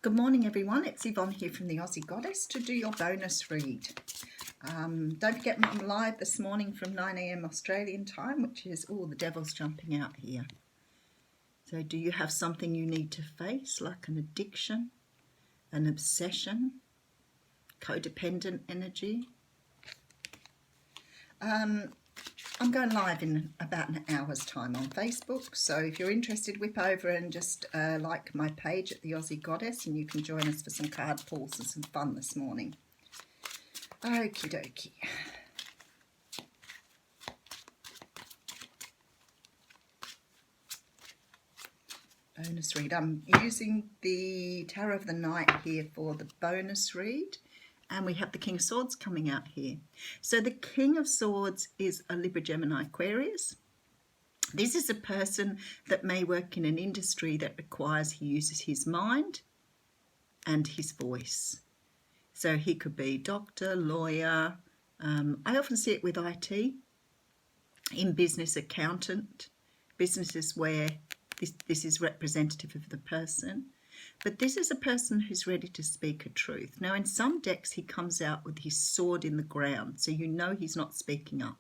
Good morning, everyone. It's Yvonne here from the Aussie Goddess to do your bonus read. Don't forget, I'm live this morning from 9 a.m. Australian time, which is, oh, the devil's jumping out here. So do you have something you need to face, like an addiction, an obsession, codependent energy? I'm going live in about an hour's time on Facebook, so if you're interested, whip over and just like my page at the Aussie Goddess, and you can join us for some card pulls and some fun this morning. Okie dokie. Bonus read. I'm using the Tarot of the Night here for the bonus read. And we have the King of Swords coming out here. So the King of Swords is a Libra, Gemini, Aquarius. This is a person that may work in an industry that requires he uses his mind and his voice. So he could be doctor, lawyer. I often see it with IT, in business, accountant, businesses where this is representative of the person. But this is a person who's ready to speak a truth. Now, in some decks, he comes out with his sword in the ground, so you know he's not speaking up.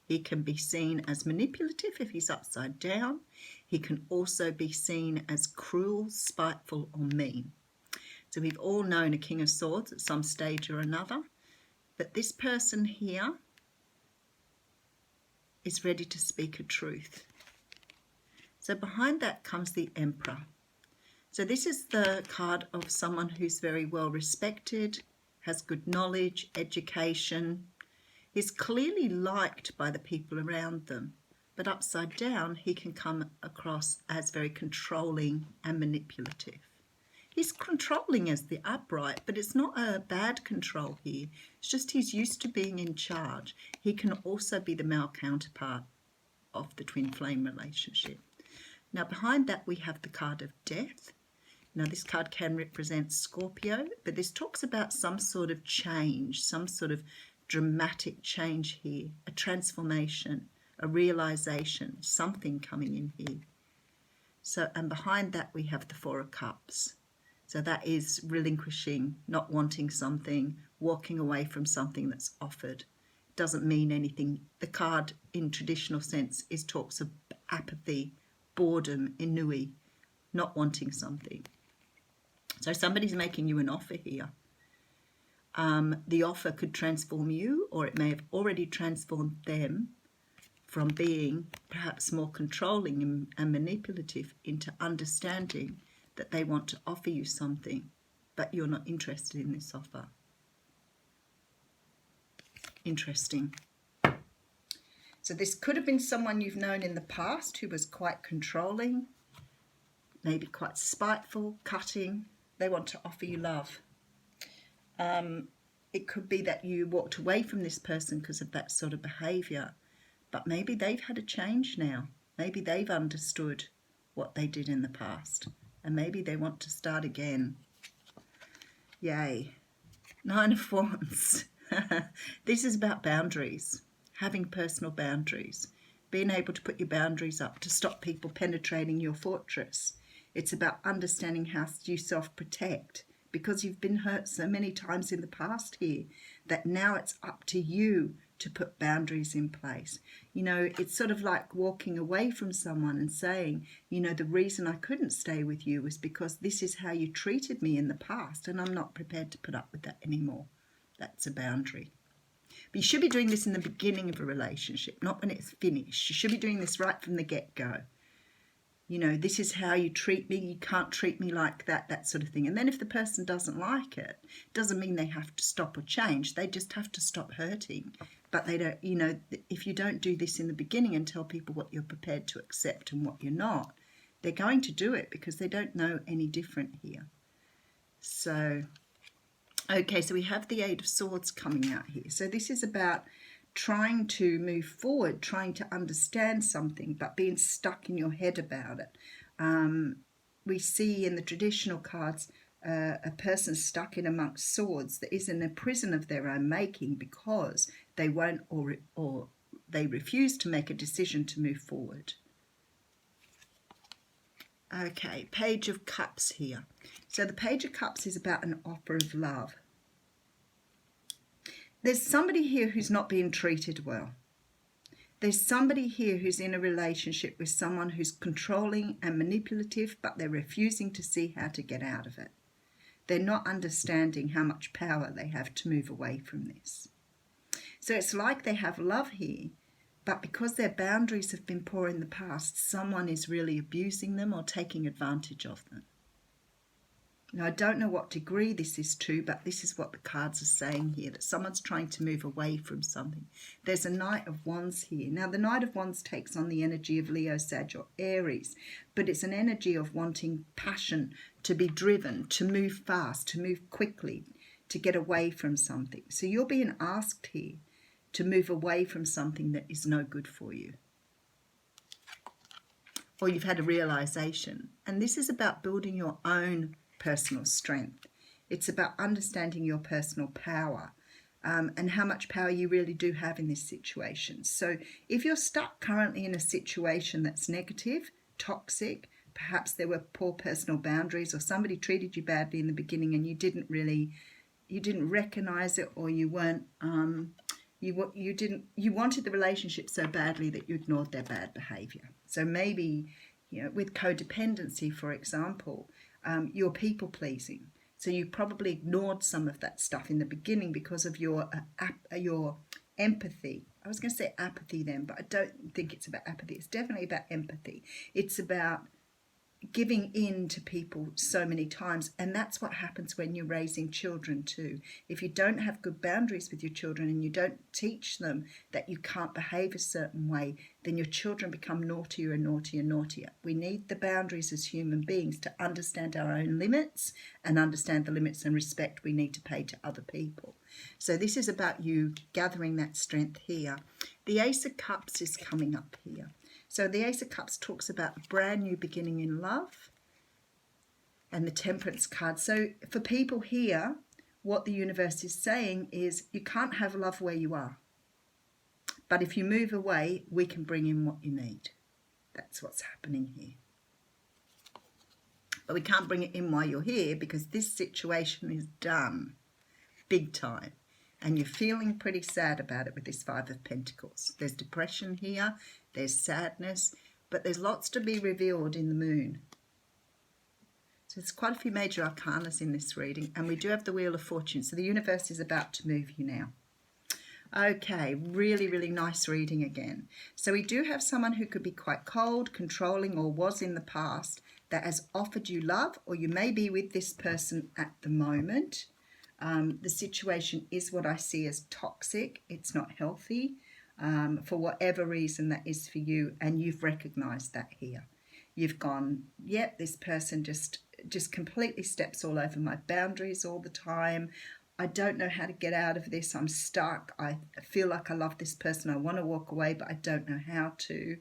He can be seen as manipulative if he's upside down. He can also be seen as cruel, spiteful, or mean. So we've all known a King of Swords at some stage or another. But this person here is ready to speak a truth. So behind that comes the Emperor. So this is the card of someone who's very well respected, has good knowledge, education, is clearly liked by the people around them. But upside down, he can come across as very controlling and manipulative. He's controlling as the upright, but it's not a bad control here. It's just he's used to being in charge. He can also be the male counterpart of the twin flame relationship. Now behind that, we have the card of Death. Now, this card can represent Scorpio, but this talks about some sort of change, some sort of dramatic change here, a transformation, a realization, something coming in here. So, and behind that, we have the Four of Cups. So that is relinquishing, not wanting something, walking away from something that's offered. Doesn't mean anything. The card, in traditional sense, talks of apathy, boredom, ennui, not wanting something. So somebody's making you an offer here. The offer could transform you, or it may have already transformed them from being perhaps more controlling and manipulative into understanding that they want to offer you something, but you're not interested in this offer. Interesting. So this could have been someone you've known in the past who was quite controlling, maybe quite spiteful, cutting. They want to offer you love. It could be that you walked away from this person because of that sort of behaviour, but maybe they've had a change now. Maybe they've understood what they did in the past, and maybe they want to start again. Yay. Nine of Wands. This is about boundaries, having personal boundaries, being able to put your boundaries up to stop people penetrating your fortress. It's about understanding how you self-protect, because you've been hurt so many times in the past here that now it's up to you to put boundaries in place. You know, it's sort of like walking away from someone and saying, you know, the reason I couldn't stay with you was because this is how you treated me in the past, and I'm not prepared to put up with that anymore. That's a boundary. But you should be doing this in the beginning of a relationship, not when it's finished. You should be doing this right from the get-go. You know, this is how you treat me. You can't treat me like that, that sort of thing. And then if the person doesn't like it, doesn't mean they have to stop or change. They just have to stop hurting. But they don't, you know, if you don't do this in the beginning and tell people what you're prepared to accept and what you're not, they're going to do it because they don't know any different here. So, okay, so we have the Eight of Swords coming out here. So this is about trying to move forward, trying to understand something, but being stuck in your head about it. We see in the traditional cards a person stuck in amongst swords that is in a prison of their own making because they won't or they refuse to make a decision to move forward. Okay, Page of Cups here. So the Page of Cups is about an offer of love. There's somebody here who's not being treated well. There's somebody here who's in a relationship with someone who's controlling and manipulative, but they're refusing to see how to get out of it. They're not understanding how much power they have to move away from this. So it's like they have love here, but because their boundaries have been poor in the past, someone is really abusing them or taking advantage of them. Now, I don't know what degree this is to, but this is what the cards are saying here, that someone's trying to move away from something. There's a Knight of Wands here. Now, the Knight of Wands takes on the energy of Leo, Sag, or Aries, but it's an energy of wanting passion, to be driven, to move fast, to move quickly, to get away from something. So you're being asked here to move away from something that is no good for you. Or you've had a realization. And this is about building your own personal strength. It's about understanding your personal power and how much power you really do have in this situation. So if you're stuck currently in a situation that's negative, toxic, perhaps there were poor personal boundaries or somebody treated you badly in the beginning and you didn't recognize it, or you weren't you wanted the relationship so badly that you ignored their bad behavior. So maybe, with codependency, for example, you're people pleasing. So you probably ignored some of that stuff in the beginning because of your empathy. I was going to say apathy then, but I don't think it's about apathy. It's definitely about empathy. It's about giving in to people so many times, and that's what happens when you're raising children too. If you don't have good boundaries with your children and you don't teach them that you can't behave a certain way, then your children become naughtier and naughtier and naughtier. We need the boundaries as human beings to understand our own limits and understand the limits and respect we need to pay to other people. So this is about you gathering that strength here. The Ace of Cups is coming up here. So the Ace of Cups talks about a brand new beginning in love, and the Temperance card. So for people here, what the universe is saying is you can't have love where you are. But if you move away, we can bring in what you need. That's what's happening here. But we can't bring it in while you're here because this situation is done big time. And you're feeling pretty sad about it with this Five of Pentacles. There's depression here, there's sadness, but there's lots to be revealed in the moon. So there's quite a few major arcanas in this reading, and we do have the Wheel of Fortune. So the universe is about to move you now. Okay, really, really nice reading again. So we do have someone who could be quite cold, controlling, or was in the past that has offered you love, or you may be with this person at the moment. The situation is what I see as toxic. It's not healthy for whatever reason that is for you, and you've recognized that here. You've gone, yep, this person just completely steps all over my boundaries all the time. I don't know how to get out of this. I'm stuck. I feel like I love this person. I want to walk away, but I don't know how to.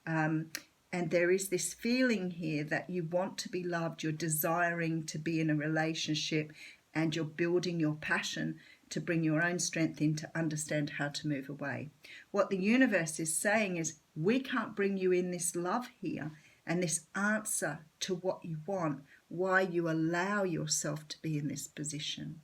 And there is this feeling here that you want to be loved. You're desiring to be in a relationship, and you're building your passion to bring your own strength in to understand how to move away. What the universe is saying is we can't bring you in this love here and this answer to what you want, why you allow yourself to be in this position.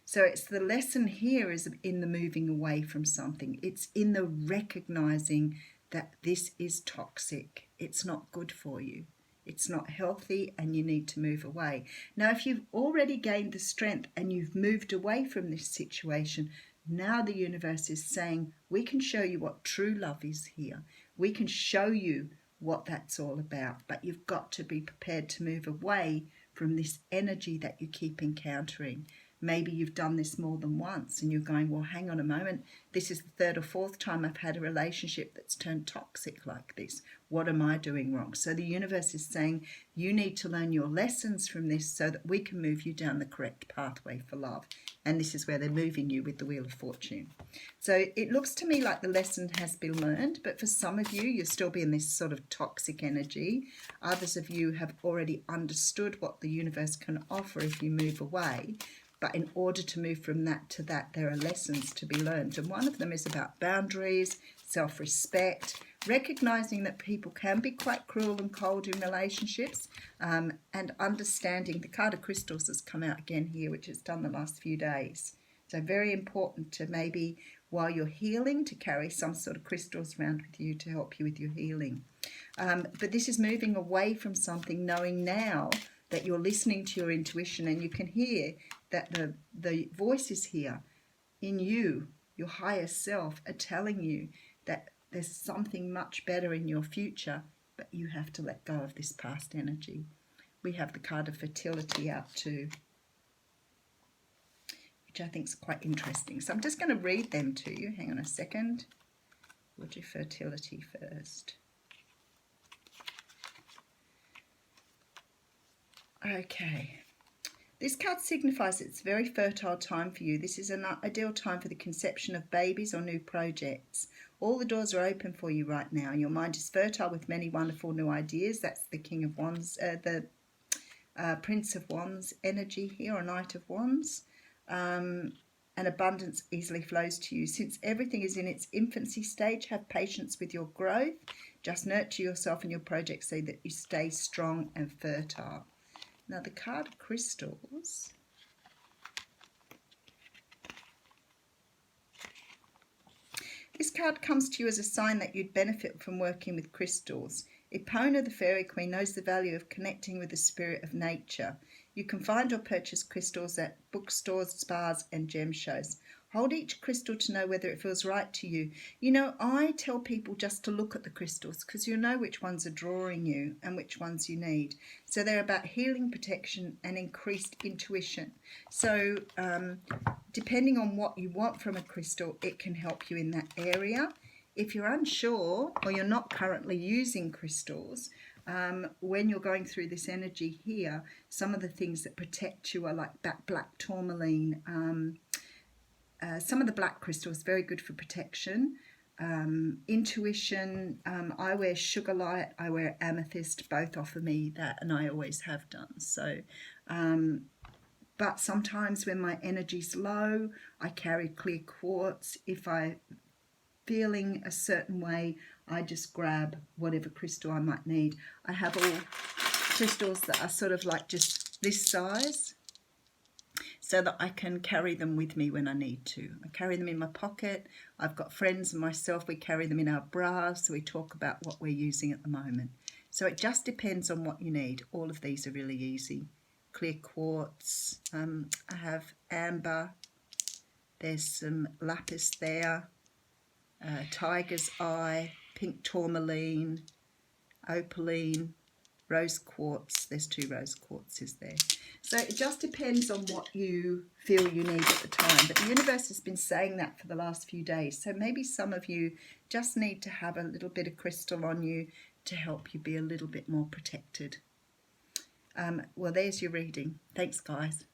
So it's the lesson here is in the moving away from something. It's in the recognizing that this is toxic. It's not good for you. It's not healthy, and you need to move away. Now, if you've already gained the strength and you've moved away from this situation, now the universe is saying, we can show you what true love is here. We can show you what that's all about, but you've got to be prepared to move away from this energy that you keep encountering. Maybe you've done this more than once and you're going, well, hang on a moment. This is the third or fourth time I've had a relationship that's turned toxic like this. What am I doing wrong? So the universe is saying you need to learn your lessons from this so that we can move you down the correct pathway for love. And this is where they're moving you with the Wheel of Fortune. So it looks to me like the lesson has been learned, but for some of you, you'll still be in this sort of toxic energy. Others of you have already understood what the universe can offer if you move away. But in order to move from that to that, there are lessons to be learned. And one of them is about boundaries, self-respect, recognizing that people can be quite cruel and cold in relationships, and understanding. The card of crystals has come out again here, which it's done the last few days. So very important to maybe, while you're healing, to carry some sort of crystals around with you to help you with your healing. But this is moving away from something, knowing now that you're listening to your intuition, and you can hear that the voices here in you, your higher self, are telling you that there's something much better in your future, but you have to let go of this past energy. We have the card of fertility out too, which I think is quite interesting. So I'm just going to read them to you. Hang on a second. We'll do fertility first. Okay. This card signifies it's a very fertile time for you. This is an ideal time for the conception of babies or new projects. All the doors are open for you right now. Your mind is fertile with many wonderful new ideas. That's the King of Wands, the Prince of Wands energy here, or Knight of Wands. And abundance easily flows to you. Since everything is in its infancy stage, have patience with your growth. Just nurture yourself and your projects so that you stay strong and fertile. Now the card of crystals. This card comes to you as a sign that you'd benefit from working with crystals. Epona, the fairy queen, knows the value of connecting with the spirit of nature. You can find or purchase crystals at bookstores, spas and gem shows. Hold each crystal to know whether it feels right to you. You know, I tell people just to look at the crystals because you'll know which ones are drawing you and which ones you need. So they're about healing, protection and increased intuition. So depending on what you want from a crystal, it can help you in that area. If you're unsure or you're not currently using crystals, when you're going through this energy here, some of the things that protect you are like black tourmaline. Some of the black crystals, very good for protection. Intuition, I wear sugar light, I wear amethyst, both offer me that, and I always have done. So, but sometimes when my energy's low, I carry clear quartz. If I'm feeling a certain way, I just grab whatever crystal I might need. I have all crystals that are sort of like just this size, so that I can carry them with me when I need to. I carry them in my pocket. I've got friends and myself, we carry them in our bras, so we talk about what we're using at the moment. So it just depends on what you need. All of these are really easy. Clear quartz, I have amber, there's some lapis there, tiger's eye, pink tourmaline, opaline, rose quartz. There's 2 rose quartzes there. So it just depends on what you feel you need at the time. But the universe has been saying that for the last few days. So maybe some of you just need to have a little bit of crystal on you to help you be a little bit more protected. Well, there's your reading. Thanks, guys.